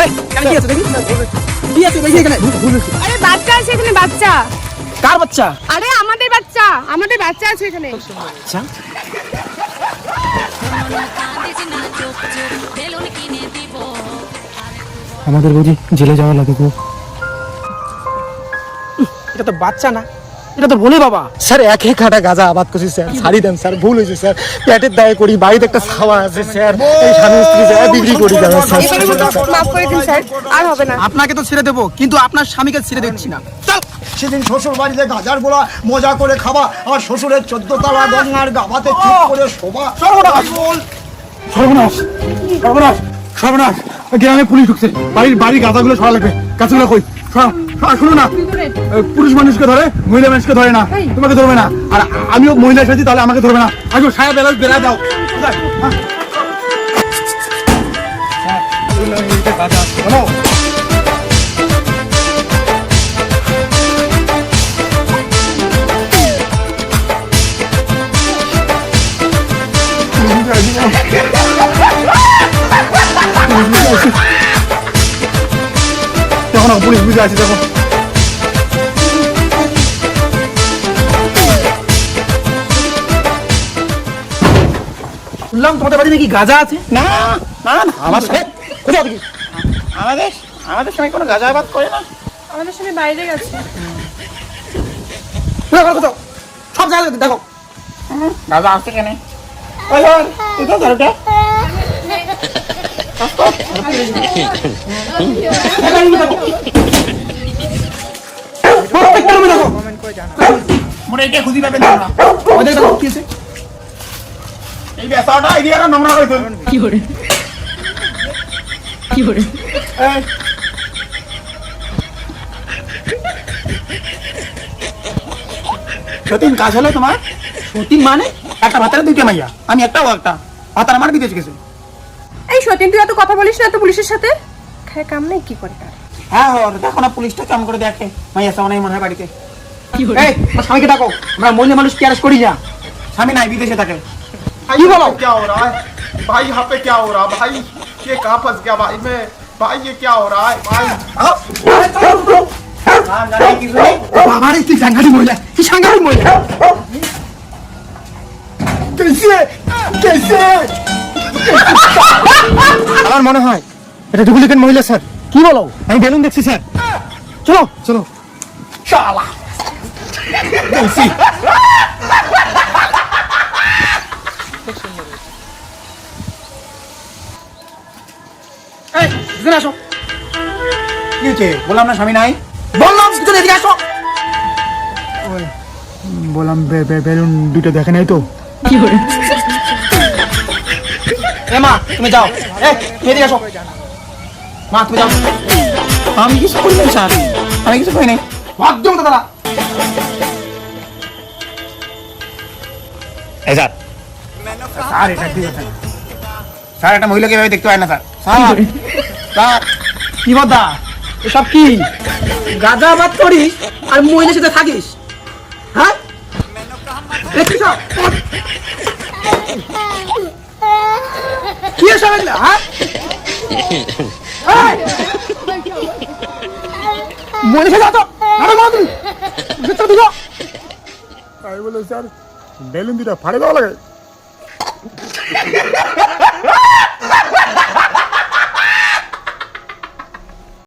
এই কেন কি আছে দেখি কি আছে দেখি এখানে আরে বাচ্চা আছে এখানে, বাচ্চা। কার বাচ্চা? আরে আমাদের বাচ্চা আছে এখানে। আচ্ছা আমাদের বুঝি জেলে যাওয়া লাগে গো। এটা তো বাচ্চা না, এটা তো ভোলে বাবা। স্যার এক কাটা গাঁজা আবাদ করছি স্যার, ছাড়ি দেন স্যার, ভুল হয়েছে স্যার, পেটের দায়ে করি, বাড়িতে একটা ছাওয়া আছে স্যার, এই স্বামী স্ত্রী যায় বিক্রি করি যাবে স্যার। এবারে শুধু মাফ করে দিন স্যার, আর হবে না। আপনাকে তো ছেড়ে দেবো, কিন্তু আপনার স্বামীকে ছেড়ে দিচ্ছি না। সেদিন শ্বশুর বাড়িতে গাজার বলা মজা করে খাওয়া, আর শ্বশুরের 14 তলা গঙ্গার গাবাতে চুপ করে শোভা। সর্বনাশ সর্বনাশ সর্বনাশ, গ্রামে পুলিশ ঢুকছে, বাড়ির গাঁজাগুলো সরা লাগবে, গাছগুলো কই শুনো না, পুরুষ মানুষকে ধরে মহিলা মানুষকে ধরে না, তোমাকে ধরবে না, আর আমিও মহিলা সাথে, তাহলে আমাকে ধরবে না। আগে সায়া বেলা দাও। দেখো না পুলিশ বুঝে আছে, দেখো শুনলাম তোমাদের বাড়ি নাকি গাঁজা আছে। না না না, আমার কোথাও দেখি আমাদের সঙ্গে কোনো গাঁজা আবাদ করে না। আমাদের সাথে বাইরে গেছে। কোথাও সব জায়গায় দেখো গাঁজা আসছে কেন? মোরে এটা খুঁজি পাবেন না, ওদের দেখো কি আছে। এই বেসাটা এরিয়াটা নোংরা হয়েছে। কি করে সতীন কাজ হলো তোমার? সতীন মানে একটা ভাতারে দুইটা মাইয়া, আমি একটা ও একটা ভাতার আমার বিদেশ গেছে। এই সতীন, তুই এত কথা বলিস না তো পুলিশের সাথে। খায় কাম নাই, কি করে তার? হ্যাঁ দেখো না পুলিশটা কাম করে দেখে, মাইয়া সামনে মনে হয় বাড়িতে। এই আমার স্বামীকে ডাকো, আমরা মহিলা মানুষ কি আরেস্ট করি না। স্বামী নাই, বিদেশে থাকে। কি বলো? क्या हो रहा है भाई? यहाँ पे क्या हो रहा है भाई? ये कहाँ फंस गया भाई? मैं भाई ये क्या हो रहा है भाई? বাবার এই তুই সাংঘাতিক মহিলা, কি সাংঘাতিক মহিলা। আমার মনে হয় এটা ডুপ্লিকেট মহিলা স্যার। কি বলো? আমি বেলুন দেখছি স্যার। চলো চলো এই দুজন আসো। কি হয়েছে? বললাম না স্বামী নাই। বললাম দুজন এদিকে আসো। বললাম বেলুন দুটো দেখে নাই তো। এ মা তুমি যাও, এই তুমি এদিকে আসো। মা তুমি যাও। আমি কিছু করি নাই স্যার, আমি কিছু করি নাই। একদম তো দাদা। এই স্যার স্যার এটা ঠিক আছে স্যার, একটা মহিলাকে এভাবে দেখতে হয় না স্যার। স্যার স্যার কি বদা এসব কি? গাঁজা আবাদ করিস আর মহিলার সাথে থাকিস, হ্যাঁ? দেখছিস কি এসব এগুলো, হ্যাঁ? মহিলার সাথে আছো, আরে মা তুমি ভিতরে ঢুকো। আমি বলে স্যার বেলুন দুটা ফাড়ে দেওয়া লাগে।